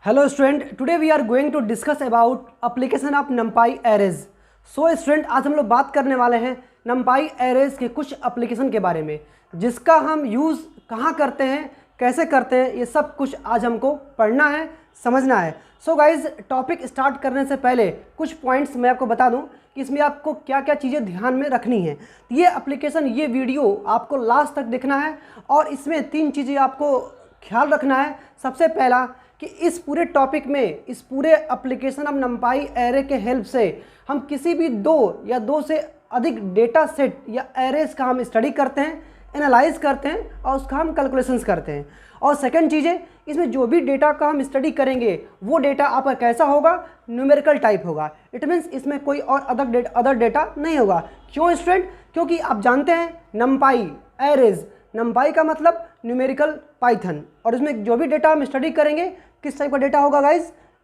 Hello student, today we are going to discuss about application of numpy arrays. So student, आज हम लोग बात करने वाले हैं numpy arrays के कुछ एप्लीकेशन के बारे में, जिसका हम यूज़ कहाँ करते हैं, कैसे करते हैं, ये सब कुछ आज हमको पढ़ना है, समझना है. सो गाइज, टॉपिक स्टार्ट करने से पहले कुछ पॉइंट्स मैं आपको बता दूं कि इसमें आपको क्या क्या चीज़ें ध्यान में रखनी है. ये एप्लीकेशन, ये वीडियो आपको लास्ट तक देखना है और इसमें 3 चीज़ें आपको ख्याल रखना है. सबसे पहला कि इस पूरे टॉपिक में, इस पूरे एप्लीकेशन ऑफ numpy एरे के हेल्प से हम किसी भी 2 या 2 से अधिक डेटा सेट या एरेज का हम स्टडी करते हैं, एनालाइज करते हैं और उसका हम कैलकुलेशंस करते हैं. और सेकंड चीज़ें, इसमें जो भी डेटा का हम स्टडी करेंगे वो डेटा आपका कैसा होगा, न्यूमेरिकल टाइप होगा. इट मीन्स इसमें कोई और अदर डेटा नहीं होगा. क्यों स्टूडेंट? क्योंकि आप जानते हैं numpy एरेज, numpy का मतलब न्यूमेरिकल पाइथन, और इसमें जो भी डेटा हम स्टडी करेंगे किस टाइप का डेटा होगा गाइज,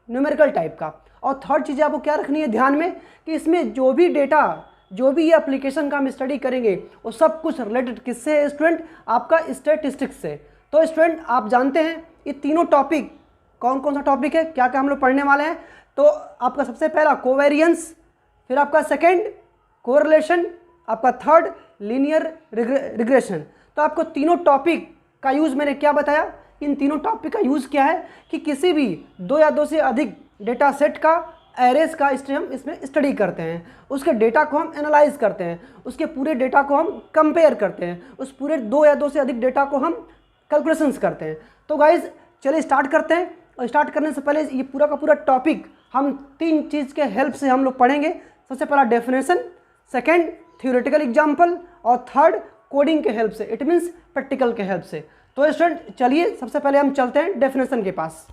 न्यूमेरिकल टाइप का. और थर्ड चीज़ आपको क्या रखनी है ध्यान में कि इसमें जो भी डेटा, जो भी ये एप्लीकेशन का हम स्टडी करेंगे वो सब कुछ रिलेटेड किससे है स्टूडेंट, आपका स्टैटिस्टिक्स से. तो स्टूडेंट आप जानते हैं ये तीनों टॉपिक कौन कौन सा टॉपिक है, क्या क्या हम लोग पढ़ने वाले हैं. तो आपका सबसे पहला कोवेरियंस, फिर आपका सेकेंड कोरिलेशन, आपका थर्ड लीनियर रिग्रेशन. तो आपको तीनों टॉपिक का यूज़ मैंने क्या बताया, इन तीनों टॉपिक का यूज़ क्या है कि किसी भी 2 या 2 से अधिक डेटा सेट का, एरेज का हम इसमें स्टडी करते हैं, उसके डेटा को हम एनालाइज करते हैं, उसके पूरे डेटा को हम कंपेयर करते हैं, उस पूरे 2 या 2 से अधिक डेटा को हम कैलकुलेशंस करते हैं. तो गाइज चलिए स्टार्ट करते हैं. और स्टार्ट करने से पहले ये पूरा का पूरा टॉपिक हम 3 चीज़ के हेल्प से हम लोग पढ़ेंगे. सबसे पहला डेफिनेशन, सेकेंड थ्योरेटिकल एग्जाम्पल और थर्ड कोडिंग के हेल्प से, इट मीन्स प्रैक्टिकल के हेल्प से. तो स्टूडेंट चलिए सबसे पहले हम चलते हैं डेफिनेशन के पास.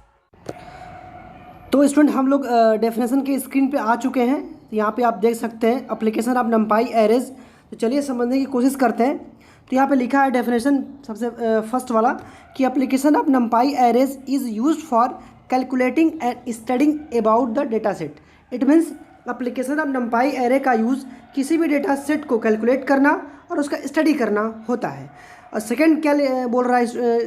तो स्टूडेंट हम लोग डेफिनेशन के स्क्रीन पे आ चुके हैं. यहाँ पे आप देख सकते हैं एप्लीकेशन ऑफ numpy एरेज. तो चलिए समझने की कोशिश करते हैं. तो यहाँ पे लिखा है डेफिनेशन सबसे फर्स्ट वाला कि application of numpy arrays is used for calculating and studying about the data set. It means application of numpy array का यूज़ किसी भी डेटा सेट को कैलकुलेट करना और उसका स्टडी करना होता है. और सेकेंड क्या बोल रहा है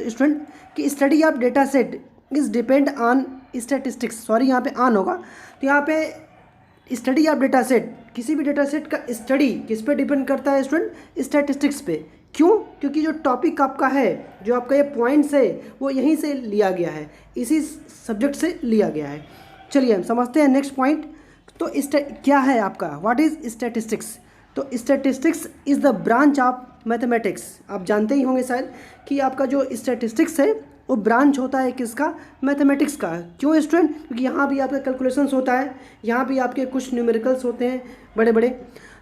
स्टूडेंट कि study of data set is depend on statistics. Sorry, यहाँ पे ऑन होगा. तो यहाँ पे स्टडी ऑफ डेटा सेट, किसी भी डेटा सेट का स्टडी किस पे डिपेंड करता है स्टूडेंट, स्टैटिस्टिक्स पे. क्यों? क्योंकि जो टॉपिक आपका है, जो आपका ये पॉइंट्स है, वो यहीं से लिया गया है, इसी सब्जेक्ट से लिया गया है. चलिए हम समझते हैं नेक्स्ट पॉइंट. तो क्या है आपका, व्हाट इज़ स्टैटिस्टिक्स? तो statistics is the branch of mathematics. आप जानते ही होंगे शायद कि आपका जो स्टैटिस्टिक्स है वो ब्रांच होता है किसका, मैथमेटिक्स का. क्यों स्टूडेंट? क्योंकि यहाँ भी आपका कैलकुलेशंस होता है, यहाँ भी आपके कुछ न्यूमेरिकल्स होते हैं बड़े बड़े.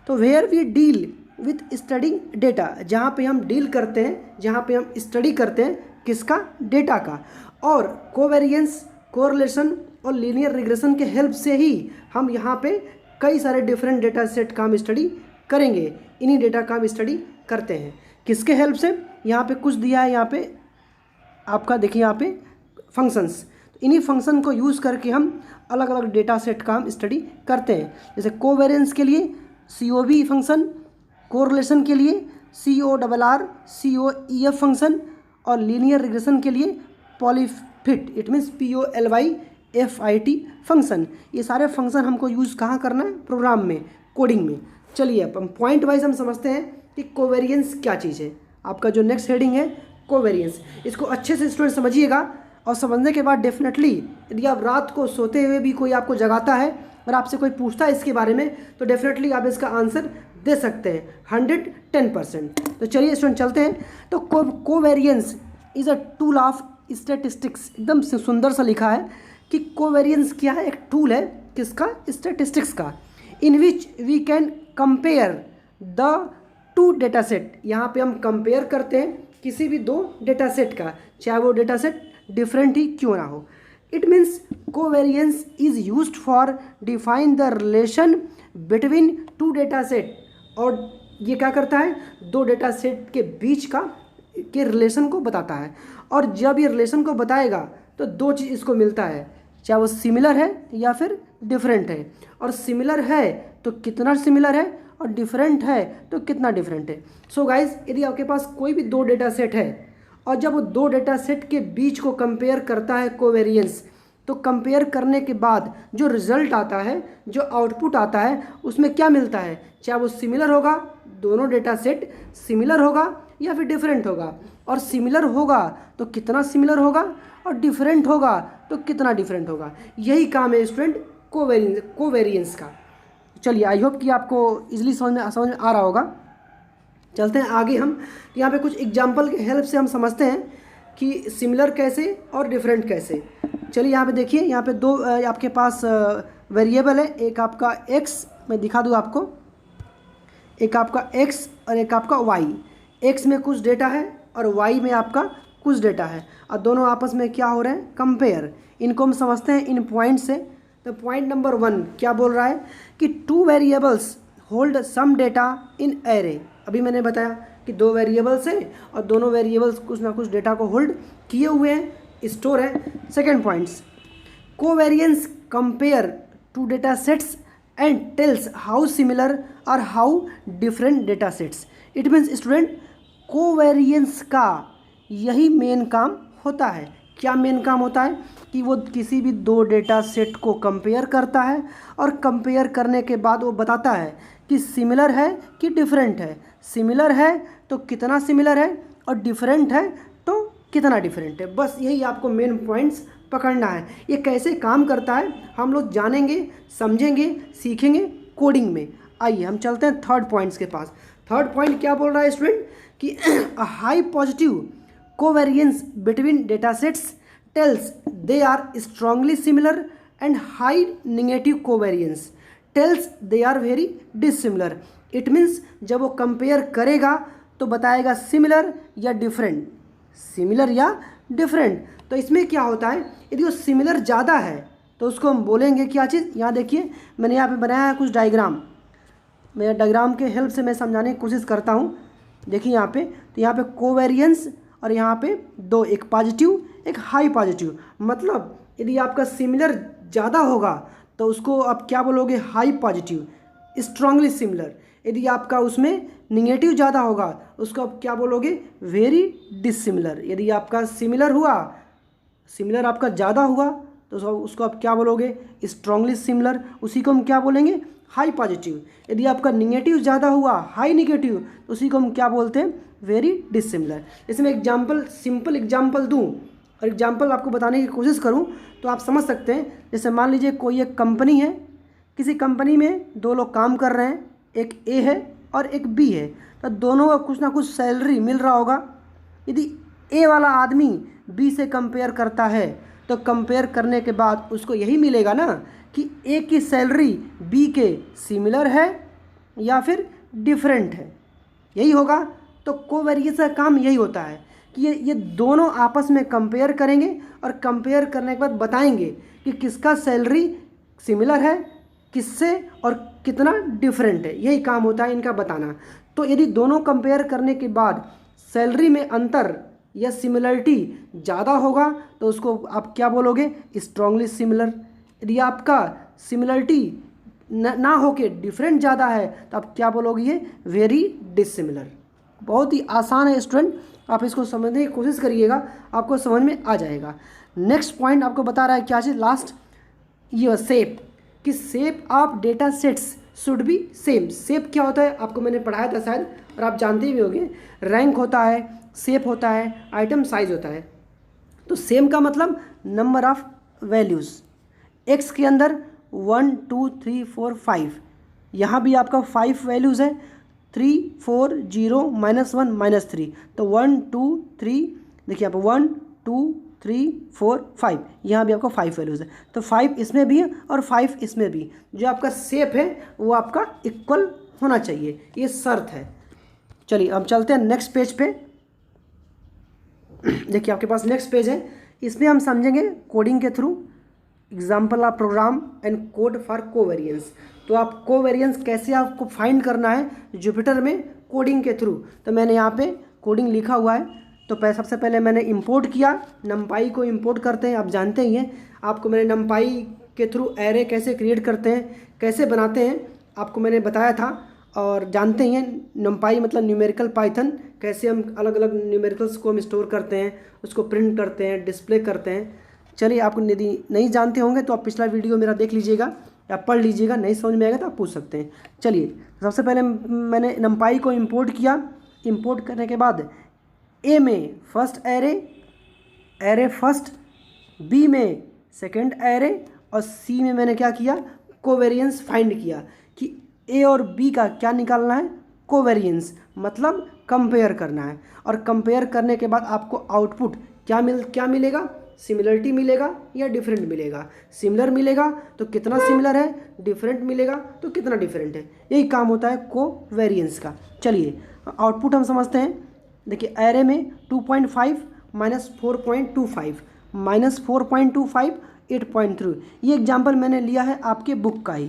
तो where we deal with studying data, जहाँ पे हम डील करते हैं, जहाँ पे हम स्टडी करते हैं किसका, डेटा का. और कोवेरियंस, कोरिलेशन और लीनियर रिग्रेशन के हेल्प से ही हम यहाँ पे कई सारे डिफरेंट डेटा सेट का हम स्टडी करेंगे. इन्हीं डेटा का हम स्टडी करते हैं किसके हेल्प से. यहाँ पे कुछ दिया है, यहाँ पे आपका देखिए, यहाँ पे फंक्शंस. तो इन्हीं फंक्शन को यूज़ करके हम अलग अलग डेटा सेट का हम स्टडी करते हैं. जैसे कोवेरियंस के लिए COV फंक्शन, कोरिलेशन के लिए CORR फंक्शन और लीनियर रिग्रेशन के लिए पॉलीफिट, इट मीन्स POLYFIT फंक्शन. ये सारे फंक्शन हमको यूज़ कहाँ करना है, प्रोग्राम में, कोडिंग में. चलिए अब हम पॉइंट वाइज हम समझते हैं कि कोवेरियंस क्या चीज़ है. आपका जो नेक्स्ट हेडिंग है कोवेरियंस, इसको अच्छे से स्टूडेंट समझिएगा. और समझने के बाद डेफिनेटली यदि आप रात को सोते हुए भी कोई आपको जगाता है और आपसे कोई पूछता है इसके बारे में, तो डेफिनेटली आप इसका आंसर दे सकते हैं 110%. तो चलिए स्टूडेंट चलते हैं. तो covariance is a tool of statistics. एकदम सुंदर सा लिखा है कि कोवेरियंस क्या है, एक टूल है किसका, स्टैटिस्टिक्स का. In which we can compare the 2 data set. यहाँ पे हम कंपेयर करते हैं किसी भी 2 डेटा सेट का, चाहे वो डेटा सेट डिफरेंट ही क्यों ना हो. It means covariance is used for define the relation between 2 data set. और ये क्या करता है, 2 डेटा सेट के बीच के रिलेशन को बताता है. और जब ये रिलेशन को बताएगा तो 2 चीज़ इसको मिलता है, चाहे वो सिमिलर है या फिर डिफरेंट है. और सिमिलर है तो कितना सिमिलर है, और डिफरेंट है तो कितना डिफरेंट है. सो गाइज, यदि आपके पास कोई भी 2 डेटा सेट है और जब वो 2 डेटा सेट के बीच को कंपेयर करता है कोवेरियंस, तो कंपेयर करने के बाद जो रिजल्ट आता है, जो आउटपुट आता है, उसमें क्या मिलता है, चाहे वो सिमिलर होगा, दोनों डेटा सेट सिमिलर होगा या फिर डिफरेंट होगा। और सिमिलर होगा तो कितना सिमिलर होगा, और डिफरेंट होगा तो कितना डिफरेंट होगा। यही काम है स्टूडेंट कोवेरिएंस का। चलिए, आई होप कि आपको इजीली समझ में आ रहा होगा। चलते हैं आगे हम। यहाँ पे कुछ एग्जांपल के हेल्प से हम समझते हैं कि सिमिलर कैसे और डिफरेंट कैसे। चलिए यहाँ पे देखिए, यहाँ पे दो आपके पास वेरिएबल है, एक आपका x, मैं दिखा दूँ आपको, एक आपका x और एक आपका y। x में कुछ डेटा है और y में आपका कुछ डेटा है, और दोनों आपस में क्या हो रहे हैं, कंपेयर। इनको हम समझते हैं इन पॉइंट से। तो पॉइंट नंबर 1 क्या बोल रहा है कि 2 variables hold some data in array. अभी मैंने बताया कि 2 वेरिएबल्स हैं और दोनों वेरिएबल्स कुछ ना कुछ डेटा को होल्ड किए हुए हैं, स्टोर है। Second points, covariance compare 2 data sets and tells how similar और how different data sets. It means student, covariance का यही मेन काम होता है। क्या मेन काम होता है कि वो किसी भी 2 डेटा सेट को कंपेयर करता है, और कंपेयर करने के बाद वो बताता है कि सिमिलर है कि डिफरेंट है। सिमिलर है तो कितना सिमिलर है, और डिफरेंट है तो कितना डिफरेंट है। बस यही आपको मेन पॉइंट्स पकड़ना है। ये कैसे काम करता है हम लोग जानेंगे, समझेंगे, सीखेंगे कोडिंग में। आइए हम चलते हैं थर्ड पॉइंट्स के पास। थर्ड पॉइंट क्या बोल रहा है स्टूडेंट कि a high positive covariance between data sets tells they are strongly similar, and high negative covariance tells they are very dissimilar. It means जब वो कंपेयर करेगा तो बताएगा सिमिलर या डिफरेंट, सिमिलर या डिफरेंट। तो इसमें क्या होता है, यदि वो सिमिलर ज़्यादा है तो उसको हम बोलेंगे क्या चीज़। यहाँ देखिए, मैंने यहाँ पे बनाया है कुछ डायग्राम। मैं डायग्राम के हेल्प से मैं समझाने की कोशिश करता हूँ। देखिए यहाँ पे, तो यहाँ पे कोवेरिएंस और यहाँ पे 2, एक पॉजिटिव एक हाई पॉजिटिव। मतलब यदि आपका सिमिलर ज़्यादा होगा तो उसको आप क्या बोलोगे, हाई पॉजिटिव, स्ट्रांगली सिमिलर। यदि आपका उसमें निगेटिव ज़्यादा होगा उसको आप क्या बोलोगे, वेरी डिसिमिलर। यदि आपका सिमिलर हुआ, सिमिलर आपका ज़्यादा हुआ तो उसको आप क्या बोलोगे, स्ट्रांगली सिमिलर। उसी को हम क्या बोलेंगे, हाई पॉजिटिव। यदि आपका निगेटिव ज़्यादा हुआ, हाई निगेटिव, तो उसी को हम क्या बोलते हैं, वेरी डिसिमिलर। इसमें एग्जाम्पल, सिंपल एग्जाम्पल दूँ और एग्जाम्पल आपको बताने की कोशिश करूँ तो आप समझ सकते हैं। जैसे मान लीजिए कोई एक कंपनी है, किसी कंपनी में 2 लोग काम कर रहे हैं, एक ए है और एक बी है, तो दोनों का कुछ ना कुछ सैलरी मिल रहा होगा। यदि ए वाला आदमी बी से कंपेयर करता है तो कंपेयर करने के बाद उसको यही मिलेगा ना कि ए की सैलरी बी के सिमिलर है या फिर डिफरेंट है, यही होगा। तो कोवेरिएंस का काम यही होता है कि ये दोनों आपस में कंपेयर करेंगे और कंपेयर करने के बाद बताएंगे कि किसका सैलरी सिमिलर है किससे और कितना डिफरेंट है। यही काम होता है इनका बताना। तो यदि दोनों कंपेयर करने के बाद सैलरी में अंतर या सिमिलरिटी ज़्यादा होगा तो उसको आप क्या बोलोगे, स्ट्रांगली सिमिलर। यदि आपका सिमिलरिटी ना हो के डिफरेंट ज़्यादा है तो आप क्या बोलोगे, वेरी डिसिमिलर। बहुत ही आसान है स्टूडेंट, आप इसको समझने की कोशिश करिएगा, आपको समझ में आ जाएगा। नेक्स्ट पॉइंट आपको बता रहा है क्या चीज़, लास्ट ये शेप, कि shape of data sets should be same. Shape क्या होता है आपको मैंने पढ़ाया था शायद, और आप जानते भी होंगे। रैंक होता है, शेप होता है, आइटम साइज होता है। तो सेम का मतलब नंबर ऑफ वैल्यूज़। एक्स के अंदर 1 2 3 4 5, यहाँ भी आपका 5 वैल्यूज़ है, 3 4 0 -1 -3, तो 1 2 3, देखिए आप 1 2 3 4 5, यहाँ भी आपका 5 वैल्यूज़ है। तो 5 इसमें भी है और 5 इसमें भी। जो आपका शेप है वो आपका इक्वल होना चाहिए, ये शर्त है। चलिए अब चलते हैं नेक्स्ट पेज पे। देखिए आपके पास नेक्स्ट पेज है, इसमें हम समझेंगे कोडिंग के through example of program and code for covariance. तो आप कोवेरिएंस कैसे आपको फाइंड करना है जुपिटर में कोडिंग के थ्रू। तो मैंने यहाँ पे कोडिंग लिखा हुआ है। तो सबसे पहले मैंने इंपोर्ट किया, नमपाई को इंपोर्ट करते हैं, आप जानते ही हैं। आपको मैंने नमपाई के थ्रू एरे कैसे क्रिएट करते हैं, कैसे बनाते हैं, आपको मैंने बताया था। और जानते ही हैं नमपाई मतलब न्यूमेरिकल पाइथन, कैसे हम अलग अलग न्यूमेरिकल्स को हम स्टोर करते हैं, उसको प्रिंट करते हैं, डिस्प्ले करते हैं। चलिए, आपको यदि नहीं जानते होंगे तो आप पिछला वीडियो मेरा देख लीजिएगा या पढ़ लीजिएगा, नहीं समझ में आएगा तो आप पूछ सकते हैं। चलिए, सबसे पहले मैंने numpy को इंपोर्ट किया। इंपोर्ट करने के बाद ए में फर्स्ट एरे फर्स्ट, बी में सेकंड एरे और सी में मैंने क्या किया, कोवेरिएंस फाइंड किया कि ए और बी का क्या निकालना है, कोवेरिएंस, मतलब कंपेयर करना है। और कंपेयर करने के बाद आपको आउटपुट क्या मिलेगा, सिमिलरिटी मिलेगा या डिफरेंट मिलेगा। सिमिलर मिलेगा तो कितना सिमिलर है, डिफरेंट मिलेगा तो कितना डिफरेंट है। यही काम होता है कोवेरिएंस का। चलिए, आउटपुट हम समझते हैं। देखिए, एरे में 2.5 माइनस 4.25 माइनस 4.25 8.3। ये एग्जाम्पल मैंने लिया है आपके बुक का ही,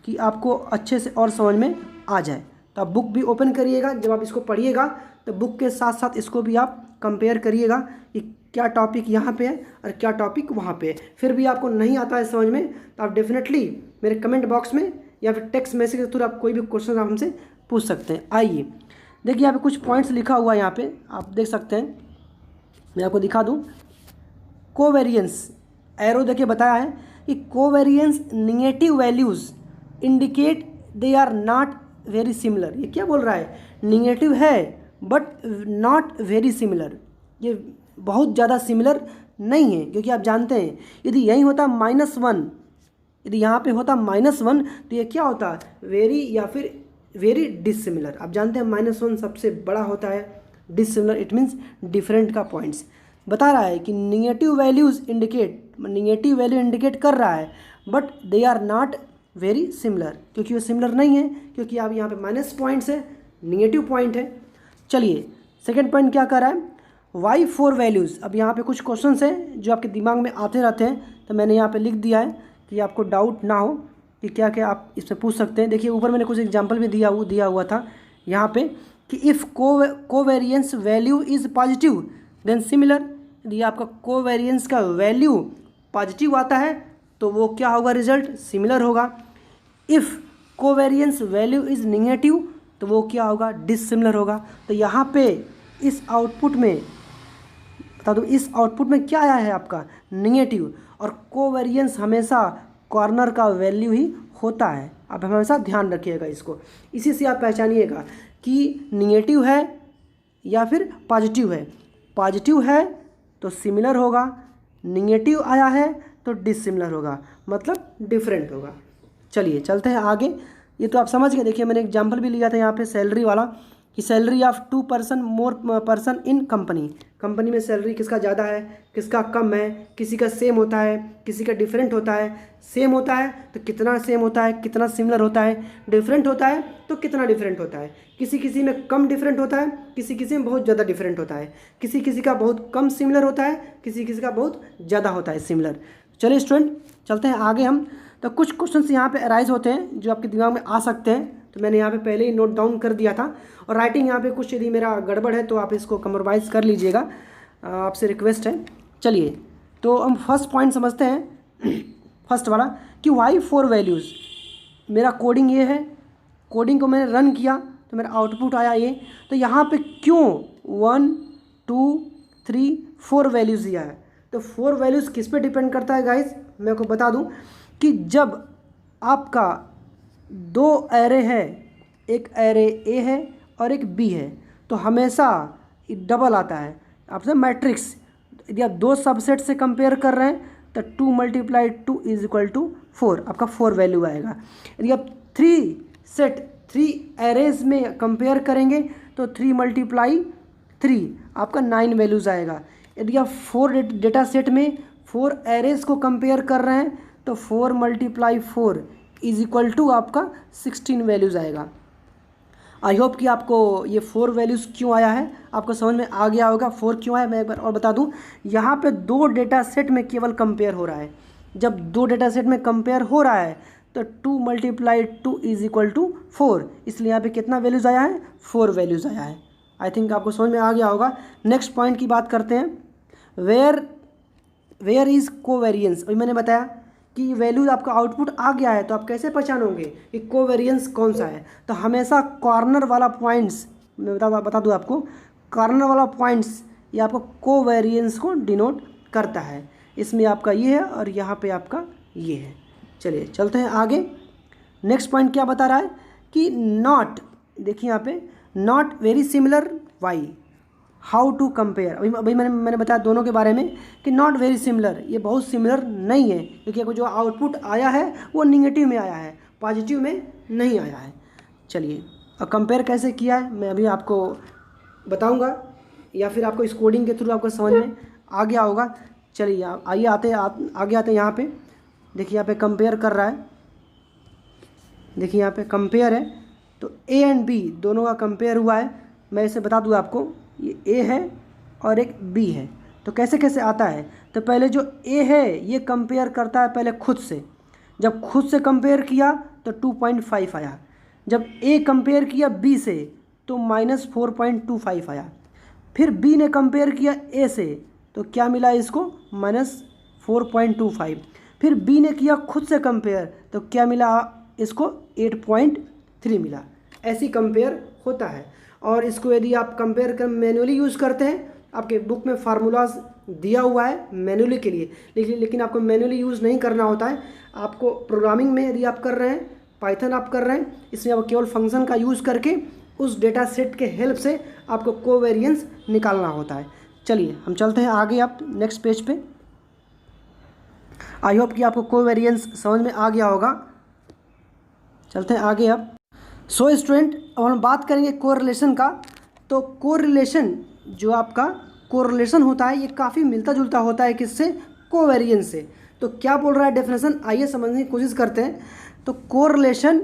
कि आपको अच्छे से और समझ में आ जाए। तो आप बुक भी ओपन करिएगा, जब आप इसको पढ़िएगा तो बुक के साथ साथ इसको भी आप कंपेयर करिएगा कि क्या टॉपिक यहाँ पे है और क्या टॉपिक वहाँ पे है। फिर भी आपको नहीं आता है समझ में तो आप डेफिनेटली मेरे कमेंट बॉक्स में या फिर टेक्स्ट मैसेज के थ्रू आप कोई भी क्वेश्चन आप हमसे पूछ सकते हैं। आइए, देखिए यहाँ पे कुछ पॉइंट्स लिखा हुआ है, यहाँ पे आप देख सकते हैं। मैं आपको दिखा दूँ, कोवेरिएंस एरो देखिए बताया है कि covariance negative values indicate they are not very similar. ये क्या बोल रहा है, नेगेटिव है बट नॉट वेरी सिमिलर, ये बहुत ज़्यादा सिमिलर नहीं है। क्योंकि आप जानते हैं यदि यही होता -1, यदि यहाँ पे होता -1 तो ये क्या होता, वेरी या फिर वेरी डिसिमिलर। आप जानते हैं -1 सबसे बड़ा होता है, डिसिमिलर इट मीन्स डिफरेंट का पॉइंट्स बता रहा है कि नेगेटिव वैल्यू इंडिकेट कर रहा है but they are not very similar, क्योंकि वो सिमिलर नहीं है, क्योंकि आप यहाँ पे माइनस पॉइंट्स है, निगेटिव पॉइंट है। चलिए, सेकेंड पॉइंट क्या कर रहा है, वाई 4 वैल्यूज़। अब यहाँ पे कुछ क्वेश्चंस हैं जो आपके दिमाग में आते रहते हैं, तो मैंने यहाँ पे लिख दिया है कि आपको डाउट ना हो कि क्या क्या आप इसमें पूछ सकते हैं। देखिए, ऊपर मैंने कुछ एग्जांपल भी दिया हुआ था यहाँ पे कि if covariance value is positive then similar. यदि आपका कोवेरिएंस का वैल्यू पॉजिटिव आता है तो वो क्या होगा, रिजल्ट सिमिलर होगा। If covariance value is negative तो वो क्या होगा, डिसिमिलर होगा। तो यहाँ पे इस आउटपुट में बता दो, इस आउटपुट में क्या आया है आपका, निगेटिव। और कोवेरिएंस हमेशा कॉर्नर का वैल्यू ही होता है, आप हमेशा ध्यान रखिएगा इसको। इसी से आप पहचानिएगा कि निगेटिव है या फिर पॉजिटिव है। पॉजिटिव है तो सिमिलर होगा, निगेटिव आया है तो डिसिमिलर होगा, मतलब डिफरेंट होगा। चलिए चलते हैं आगे। ये तो आप समझ गए। देखिए, मैंने एग्जांपल भी लिया था यहाँ पे सैलरी वाला कि salary of 2 person more person in company में सैलरी किसका ज़्यादा है, किसका कम है, किसी का सेम होता है, किसी का डिफरेंट होता है। सेम होता है तो कितना सेम होता है, कितना सिमिलर होता है, डिफरेंट होता है तो कितना डिफरेंट होता है। किसी में कम डिफरेंट होता है, किसी में बहुत ज़्यादा डिफरेंट होता है, किसी का बहुत कम सिमिलर होता है, किसी का बहुत ज़्यादा होता है सिमिलर। चलिए स्टूडेंट, चलते हैं आगे हम। तो कुछ क्वेश्चंस यहाँ पे अराइज होते हैं जो आपके दिमाग में आ सकते हैं, तो मैंने यहाँ पे पहले ही नोट डाउन कर दिया था। और राइटिंग यहाँ पे कुछ यदि मेरा गड़बड़ है तो आप इसको कंप्रोमाइज़ कर लीजिएगा, आपसे रिक्वेस्ट है। चलिए, तो हम फर्स्ट पॉइंट समझते हैं, फर्स्ट वाला कि वाई 4 वैल्यूज़। मेरा कोडिंग ये है, कोडिंग को मैंने रन किया तो मेरा आउटपुट आया ये। तो यहाँ पे क्यों 1 2 3 4 वैल्यूज़ दिया है, तो 4 वैल्यूज़ किस पे डिपेंड करता है गाइज, मैं आपको बता दूं कि जब आपका 2 एरे है, एक एरे ए है और एक बी है, तो हमेशा डबल आता है। आपसे मैट्रिक्स, यदि आप 2 सबसेट से कंपेयर कर रहे हैं तो 2 × 2 = 4, आपका 4 वैल्यू आएगा। यदि आप 3 एरेज में कंपेयर करेंगे तो 3 × 3 आपका 9 वैल्यूज़ आएगा। यदि आप 4 डेटा सेट में 4 एरेज को कंपेयर कर रहे हैं तो 4 × 4 = आपका 16 वैल्यूज़ आएगा। आई होप कि आपको ये 4 वैल्यूज़ क्यों आया है आपको समझ में आ गया होगा। 4 क्यों आया मैं एक बार और बता दूं, यहाँ पे 2 डेटा सेट में केवल कंपेयर हो रहा है। जब 2 डेटा सेट में कंपेयर हो रहा है तो 2 × 2 = 4, इसलिए यहाँ पे कितना वैल्यूज़ आया है, 4 वैल्यूज़ आया है। आई थिंक आपको समझ में आ गया होगा। नेक्स्ट पॉइंट की बात करते हैं, वेयर इज़ कोवेरिएंस। अभी मैंने बताया कि वैल्यू आपका आउटपुट आ गया है, तो आप कैसे पहचानोगे कि कोवेरिएंस कौन सा है। तो हमेशा कॉर्नर वाला पॉइंट्स, मैं बता दूँ आपको, कॉर्नर वाला पॉइंट्स ये आपको कोवेरिएंस को डिनोट करता है। इसमें आपका ये है और यहाँ पे आपका ये है। चलिए चलते हैं आगे। नेक्स्ट पॉइंट क्या बता रहा है कि नॉट, देखिए यहाँ पे not very similar why, how to compare. अभी मैंने बताया दोनों के बारे में कि नॉट वेरी सिमिलर, ये बहुत सिमिलर नहीं है, क्योंकि जो आउटपुट आया है वो निगेटिव में आया है, पॉजिटिव में नहीं आया है। चलिए अब कंपेयर कैसे किया है मैं अभी आपको बताऊंगा, या फिर आपको इस कोडिंग के थ्रू आपको समझ में आ गया होगा। चलिए आइए आगे आते हैं। यहाँ पे देखिए, यहाँ पे कंपेयर कर रहा है, देखिए यहाँ पे कंपेयर है, तो ए एंड बी दोनों का कंपेयर हुआ है। मैं इसे बता दूँ आपको, ये ए है और एक बी है। तो कैसे कैसे आता है, तो पहले जो ए है ये कंपेयर करता है पहले खुद से, जब खुद से कंपेयर किया तो 2.5 आया, जब ए कंपेयर किया बी से तो -4.25 आया, फिर बी ने कंपेयर किया ए से तो क्या मिला इसको -4.25, फिर बी ने किया खुद से कंपेयर तो क्या मिला इसको 8.3 मिला। ऐसी कंपेयर होता है। और इसको यदि आप कंपेयर कर मैन्युअली यूज़ करते हैं, आपके बुक में फार्मूलाज दिया हुआ है मैन्युअली के लिए, लेकिन आपको मैन्युअली यूज़ नहीं करना होता है। आपको प्रोग्रामिंग में यदि आप कर रहे हैं, पाइथन आप कर रहे हैं, इसमें आप केवल फंक्शन का यूज़ करके उस डेटा सेट के हेल्प से आपको कोवेरिएंस निकालना होता है। चलिए हम चलते हैं आगे आप नेक्स्ट पेज पे। आई होप कि आपको कोवेरिएंस समझ में आ गया होगा। चलते हैं आगे अब। सो स्टूडेंट, अब हम बात करेंगे कोरिलेशन का। तो कोरिलेशन, जो आपका कोरिलेशन होता है, ये काफ़ी मिलता जुलता होता है किससे, कोवेरिएंस से। तो क्या बोल रहा है डेफिनेशन, आइए समझने की कोशिश करते हैं। तो correlation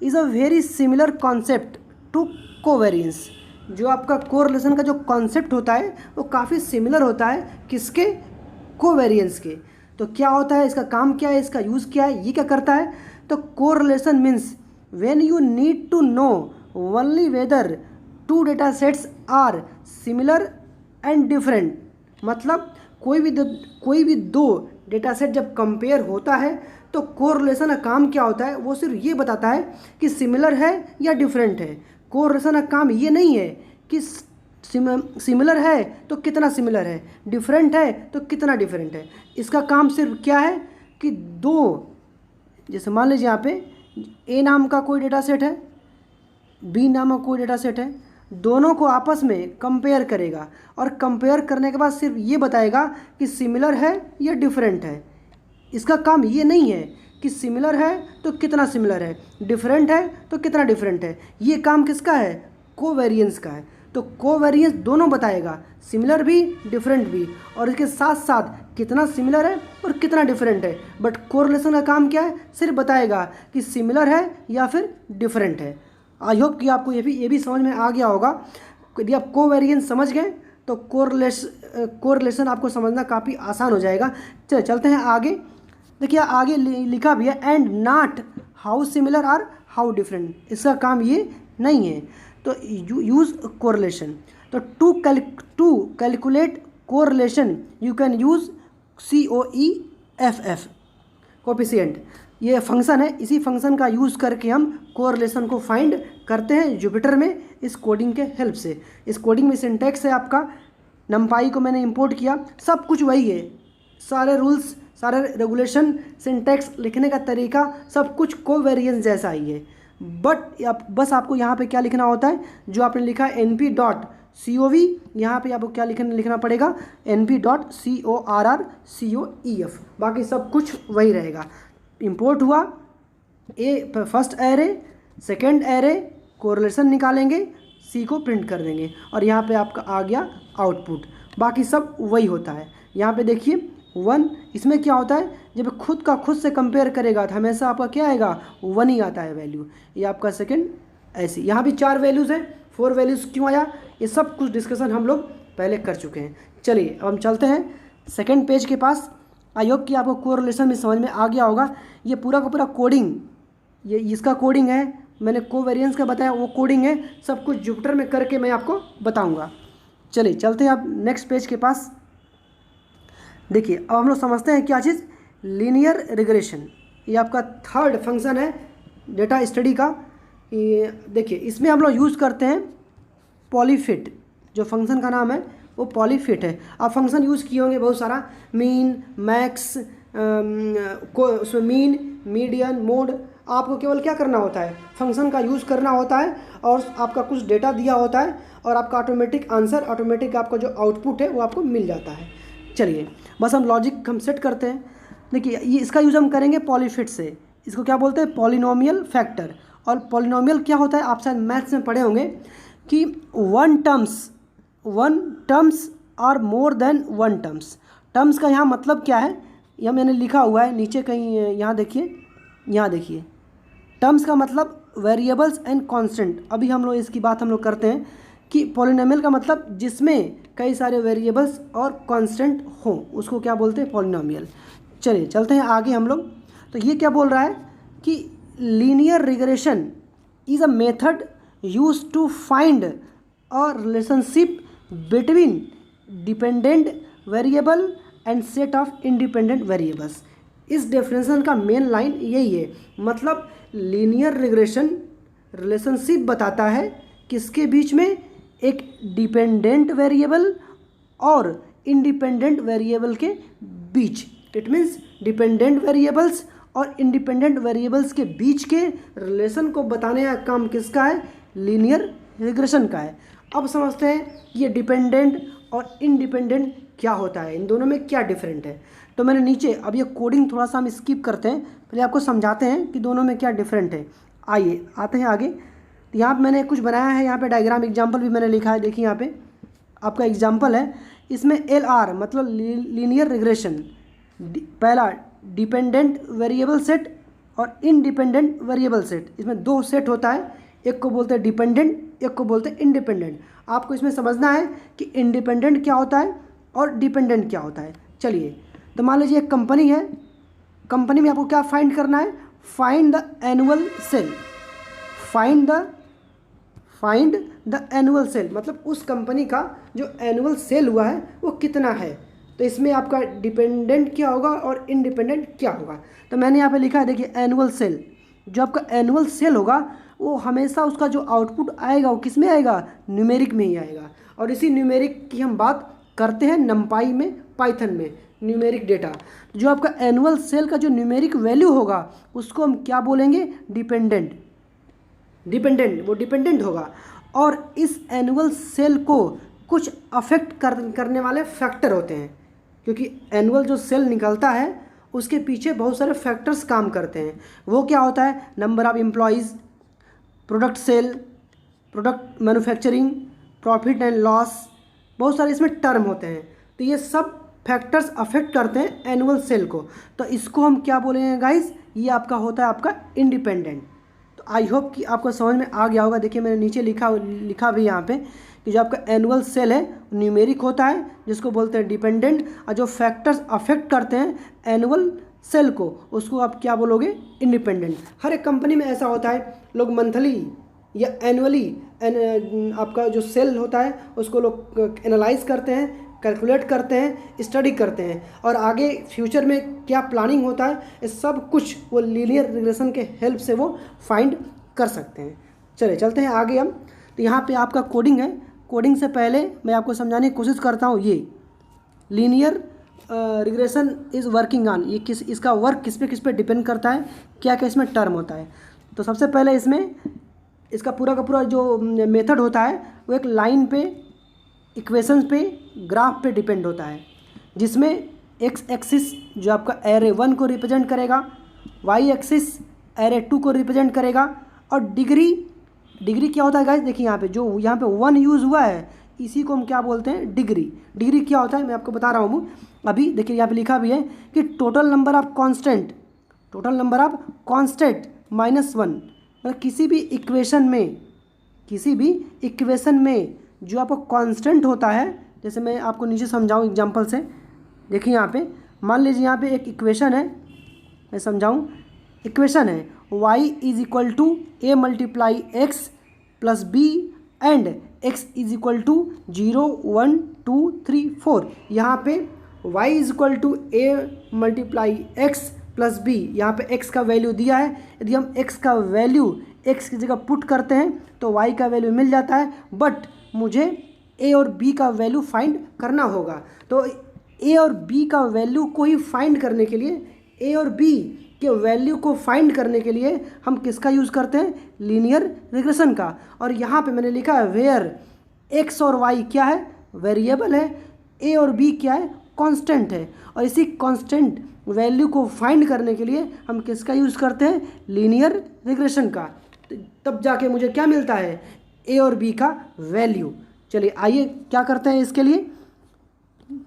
is a very similar concept to covariance. जो आपका कोरिलेशन का जो कॉन्सेप्ट होता है वो काफ़ी सिमिलर होता है किसके, कोवेरिएंस के। तो क्या होता है, इसका काम क्या है, इसका यूज़ क्या है, ये क्या करता है। तो correlation means when you need to know only whether two data sets are similar and different। मतलब कोई भी दो डेटा सेट जब कंपेयर होता है तो कोरिलेशन का काम क्या होता है, वो सिर्फ ये बताता है कि सिमिलर है या डिफरेंट है। कोरिलेशन का काम ये नहीं है कि सिमिलर है तो कितना सिमिलर है, डिफरेंट है तो कितना डिफरेंट है। इसका काम सिर्फ क्या है कि दो, जैसे मान लीजिए यहाँ पे ए नाम का कोई डेटा सेट है, बी नाम का कोई डेटा सेट है, दोनों को आपस में कंपेयर करेगा और कंपेयर करने के बाद सिर्फ ये बताएगा कि सिमिलर है या डिफरेंट है। इसका काम ये नहीं है कि सिमिलर है तो कितना सिमिलर है, डिफरेंट है तो कितना डिफरेंट है। ये काम किसका है, कोवेरिएंस का है। तो कोवेरिएंस दोनों बताएगा, सिमिलर भी डिफरेंट भी, और इसके साथ साथ कितना सिमिलर है और कितना डिफरेंट है। बट कोरिलेशन का काम क्या है, सिर्फ बताएगा कि सिमिलर है या फिर डिफरेंट है। आई होप कि आपको ये भी समझ में आ गया होगा। यदि आप कोवेरिएंस समझ गए तो कोरिलेशन आपको समझना काफ़ी आसान हो जाएगा। चलते हैं आगे। देखिए आगे लिखा भी है, and not how similar are how different. इसका काम ये नहीं है। तो यूज़ कोरिलेशन। तो to calculate correlation you can use COEFF, coefficient. ये फंक्शन है, इसी फंक्शन का यूज़ करके हम कोरिलेशन को फाइंड करते हैं जुपिटर में, इस कोडिंग के हेल्प से। इस कोडिंग में सिंटैक्स है आपका, नंपाई को मैंने इंपोर्ट किया, सब कुछ वही है, सारे रूल्स, सारे रेगुलेशन, सिंटैक्स, लिखने का तरीका, सब कुछ कोवेरिएंस जैसा ही है। बट बस आपको यहाँ पे क्या लिखना होता है, जो आपने लिखा है np.cov, यहाँ पे आपको क्या लिखना पड़ेगा, np.corrcoef। बाकी सब कुछ वही रहेगा। इंपोर्ट हुआ first array, second array, correlation निकालेंगे, सी को प्रिंट कर देंगे और यहाँ पे आपका आ गया आउटपुट। बाकी सब वही होता है। यहाँ पे देखिए 1, इसमें क्या होता है, जब खुद का खुद से कंपेयर करेगा तो हमेशा आपका क्या आएगा, 1 ही आता है वैल्यू। ये आपका सेकंड ऐसी, यहाँ भी 4 वैल्यूज़ हैं, 4 वैल्यूज़ क्यों आया, ये सब कुछ डिस्कशन हम लोग पहले कर चुके हैं। चलिए अब हम चलते हैं सेकंड पेज के पास। आई होप कि आपको कोरिलेशन में समझ में आ गया होगा। ये पूरा का पूरा कोडिंग, ये इसका कोडिंग है, मैंने कोवेरिएंस का बताया वो कोडिंग है, सब कुछ जुपिटर में करके मैं आपको बताऊँगा। चलिए चलते हैं अब नेक्स्ट पेज के पास। देखिए अब हम लोग समझते हैं क्या चीज़, लीनियर रिग्रेशन। ये आपका थर्ड फंक्शन है डेटा स्टडी का। ये देखिए इसमें हम लोग यूज़ करते हैं पॉलीफिट, जो फंक्शन का नाम है वो पॉलीफिट है। आप फंक्शन यूज़ किए होंगे बहुत सारा, मीन, मैक्स, उसमें मीन, मीडियन, मोड। आपको केवल क्या करना होता है, फंक्शन का यूज़ करना होता है और आपका कुछ डेटा दिया होता है और आपका ऑटोमेटिक आंसर, ऑटोमेटिक आपका जो आउटपुट है वो आपको मिल जाता है। चलिए बस हम लॉजिक हम सेट करते हैं। देखिए ये इसका यूज़ हम करेंगे पॉलीफिट से। इसको क्या बोलते हैं, पॉलिनोमियल फैक्टर। और पॉलिनोमियल क्या होता है, आप शायद मैथ्स में पढ़े होंगे कि वन टर्म्स और more than one terms. Terms का यहाँ मतलब क्या है, यह मैंने लिखा हुआ है नीचे कहीं, यहाँ देखिए टर्म्स का मतलब वेरिएबल्स एंड कांस्टेंट। अभी हम लोग इसकी बात हम लोग करते हैं कि पॉलिनोमियल का मतलब जिसमें कई सारे वेरिएबल्स और कांस्टेंट हों, उसको क्या बोलते हैं, पॉलिनोमियल। चलिए चलते हैं आगे हम लोग। तो ये क्या बोल रहा है कि linear regression is a method use to find a relationship between dependent variable and set of independent variables. इस डेफिनेशन का मेन लाइन यही है, मतलब लीनियर रिग्रेशन रिलेशनशिप बताता है किसके बीच में, एक डिपेंडेंट वेरिएबल और इंडिपेंडेंट वेरिएबल के बीच। इट मीन्स डिपेंडेंट वेरिएबल्स और इंडिपेंडेंट वेरिएबल्स के बीच के रिलेशन को बताने का काम किसका है, लीनियर रिग्रेशन का है। अब समझते हैं ये डिपेंडेंट और इंडिपेंडेंट क्या होता है, इन दोनों में क्या डिफरेंट है। तो मैंने नीचे, अब ये कोडिंग थोड़ा सा हम स्किप करते हैं, पहले आपको समझाते हैं कि दोनों में क्या डिफरेंट है। आइए आते हैं आगे। तो यहाँ पे मैंने कुछ बनाया है, यहाँ पे डायग्राम एग्जाम्पल भी मैंने लिखा है। देखिए यहाँ पे आपका एग्जाम्पल है, इसमें LR मतलब लीनियर रिग्रेशन, पहला डिपेंडेंट वेरिएबल सेट और इंडिपेंडेंट वेरिएबल सेट, इसमें दो सेट होता है, एक को बोलते हैं डिपेंडेंट, एक को बोलते हैं इंडिपेंडेंट। आपको इसमें समझना है कि इंडिपेंडेंट क्या होता है और डिपेंडेंट क्या होता है। चलिए तो मान लीजिए एक कंपनी है, कंपनी में आपको क्या फाइंड करना है, find the annual sale, find the annual sale, मतलब उस कंपनी का जो एनुअल सेल हुआ है वो कितना है। तो इसमें आपका डिपेंडेंट क्या होगा और इंडिपेंडेंट क्या होगा। तो मैंने यहाँ पे लिखा है, देखिए एनुअल सेल, जो आपका एनुअल सेल होगा वो हमेशा उसका जो आउटपुट आएगा वो किस में आएगा, न्यूमेरिक में ही आएगा। और इसी न्यूमेरिक की हम बात करते हैं नंपाई में, पाइथन में न्यूमेरिक डेटा। जो आपका एनुअल सेल का जो न्यूमेरिक वैल्यू होगा उसको हम क्या बोलेंगे, डिपेंडेंट, वो डिपेंडेंट होगा। और इस एनुअल सेल को कुछ अफेक्ट करने वाले फैक्टर होते हैं, क्योंकि एनुअल जो सेल निकलता है उसके पीछे बहुत सारे फैक्टर्स काम करते हैं। वो क्या होता है, number of employees, product sale, product manufacturing, profit and loss, बहुत सारे इसमें टर्म होते हैं। तो ये सब फैक्टर्स अफेक्ट करते हैं एनुअल सेल को। तो इसको हम क्या बोलेंगे गाइस, ये आपका होता है आपका इंडिपेंडेंट। तो आई होप कि आपको समझ में आ गया होगा। देखिए मैंने नीचे लिखा भी यहाँ पे कि जो आपका एनुअल सेल है न्यूमेरिक होता है, जिसको बोलते हैं डिपेंडेंट, और जो फैक्टर्स अफेक्ट करते हैं एनुअल सेल को उसको आप क्या बोलोगे, इंडिपेंडेंट। हर एक कंपनी में ऐसा होता है, लोग मंथली या एनुअली आपका जो सेल होता है उसको लोग एनालाइज करते हैं, कैलकुलेट करते हैं, स्टडी करते हैं, और आगे फ्यूचर में क्या प्लानिंग होता है ये सब कुछ वो लीनियर रिग्रेशन के हेल्प से वो फाइंड कर सकते हैं। चलिए चलते हैं आगे हम। तो यहाँ पे आपका कोडिंग है, कोडिंग से पहले मैं आपको समझाने की कोशिश करता हूँ। ये linear regression is working on, ये इसका वर्क किस पे डिपेंड करता है, क्या क्या इसमें टर्म होता है। तो सबसे पहले इसमें इसका पूरा का पूरा जो मेथड होता है वो एक लाइन पे, इक्वेशंस पे, ग्राफ पे डिपेंड होता है, जिसमें एक्स एक्सिस जो आपका एरे 1 को रिप्रेजेंट करेगा, वाई एक्सिस एरे 2 को रिप्रेजेंट करेगा, और डिग्री क्या होता है गाइस, देखिए यहाँ पे जो यहाँ पे 1 यूज़ हुआ है इसी को हम क्या बोलते हैं, डिग्री क्या होता है मैं आपको बता रहा हूँ अभी। देखिए यहाँ पे लिखा भी है कि टोटल नंबर ऑफ कांस्टेंट -1, मतलब किसी भी इक्वेशन में जो आपको कांस्टेंट होता है, जैसे मैं आपको नीचे समझाऊं एग्जांपल से। देखिए यहाँ पे मान लीजिए यहाँ पे एक इक्वेशन है, मैं समझाऊं। इक्वेशन है y is equal to a multiply x plus b and x is equal to 0 1 2 3 4। यहाँ पे y is equal to a multiply x plus b, यहाँ पे x का वैल्यू दिया है। यदि हम x का वैल्यू x की जगह पुट करते हैं तो y का वैल्यू मिल जाता है, बट मुझे ए और बी का वैल्यू फाइंड करना होगा। तो ए और बी का वैल्यू को ही फाइंड करने के लिए, ए और बी के वैल्यू को फाइंड करने के लिए हम किसका यूज़ करते हैं, लीनियर रिग्रेशन का। और यहाँ पे मैंने लिखा है वेयर एक्स और वाई क्या है, वेरिएबल है, ए और बी क्या है, कांस्टेंट है। और इसी कांस्टेंट वैल्यू को फाइंड करने के लिए हम किसका यूज़ करते हैं, लीनियर रिग्रेशन का। तब जाके मुझे क्या मिलता है, ए और बी का वैल्यू। चलिए आइए क्या करते हैं इसके लिए।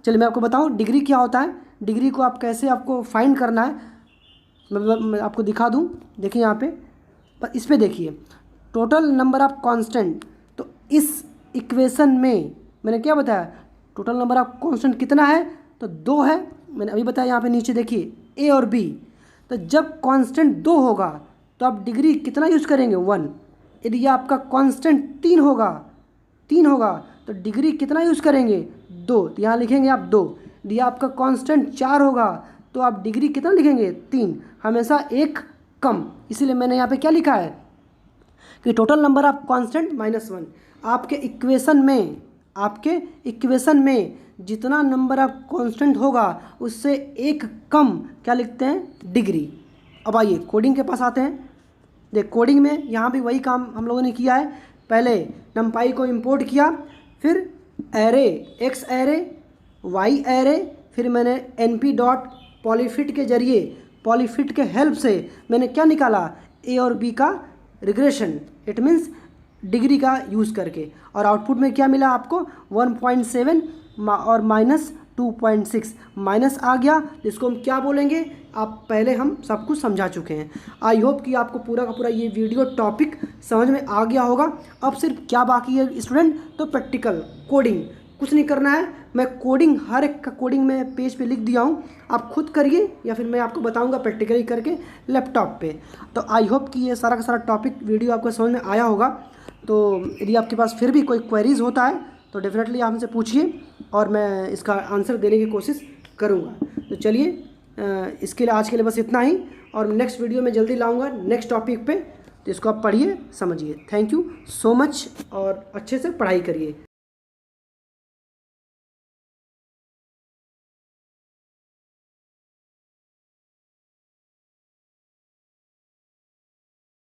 चलिए मैं आपको बताऊं डिग्री क्या होता है, डिग्री को आप कैसे आपको फाइंड करना है मैं आपको दिखा दूं। देखिए यहाँ पे, पर इस पे देखिए टोटल नंबर ऑफ कांस्टेंट। तो इस इक्वेशन में मैंने क्या बताया, टोटल नंबर ऑफ कांस्टेंट कितना है, तो 2 है। मैंने अभी बताया यहाँ पे नीचे देखिए ए और बी। तो जब कांस्टेंट 2 होगा तो आप डिग्री कितना यूज़ करेंगे, 1। यदि आपका कांस्टेंट 3 होगा तो डिग्री कितना यूज़ करेंगे, 2। तो यहाँ लिखेंगे आप 2। यदि आपका कांस्टेंट 4 होगा तो आप डिग्री कितना लिखेंगे, 3। हमेशा एक कम। इसीलिए मैंने यहाँ पे क्या लिखा है कि टोटल नंबर ऑफ कांस्टेंट -1। आपके इक्वेशन में जितना नंबर ऑफ कांस्टेंट होगा उससे एक कम क्या लिखते हैं, डिग्री। अब आइए कोडिंग के पास आते हैं। देख कोडिंग में यहाँ भी वही काम हम लोगों ने किया है। पहले नंपाई को इंपोर्ट किया, फिर array x array y array, फिर मैंने np डॉट पॉलीफिट के जरिए, पॉलीफिट के हेल्प से मैंने क्या निकाला, ए और बी का रिग्रेशन, इट मीन्स डिग्री का यूज़ करके। और आउटपुट में क्या मिला आपको, 1.7 और -2.6 माइनस आ गया, जिसको हम क्या बोलेंगे, आप पहले हम सब कुछ समझा चुके हैं। आई होप कि आपको पूरा का पूरा ये वीडियो टॉपिक समझ में आ गया होगा। अब सिर्फ क्या बाकी है स्टूडेंट, तो प्रैक्टिकल कोडिंग, कुछ नहीं करना है। मैं कोडिंग हर एक का कोडिंग में पेज पे लिख दिया हूँ, आप खुद करिए या फिर मैं आपको बताऊँगा प्रैक्टिकली करके लैपटॉप पे। तो आई होप कि ये सारा का सारा टॉपिक वीडियो आपको समझ में आया होगा। तो यदि आपके पास फिर भी कोई क्वेरीज होता है तो डेफिनेटली आप हमसे पूछिए और मैं इसका आंसर देने की कोशिश करूँगा। तो चलिए इसके लिए आज के लिए बस इतना ही, और नेक्स्ट वीडियो में जल्दी लाऊंगा नेक्स्ट टॉपिक पे। तो इसको आप पढ़िए समझिए। थैंक यू सो मच और अच्छे से पढ़ाई करिए।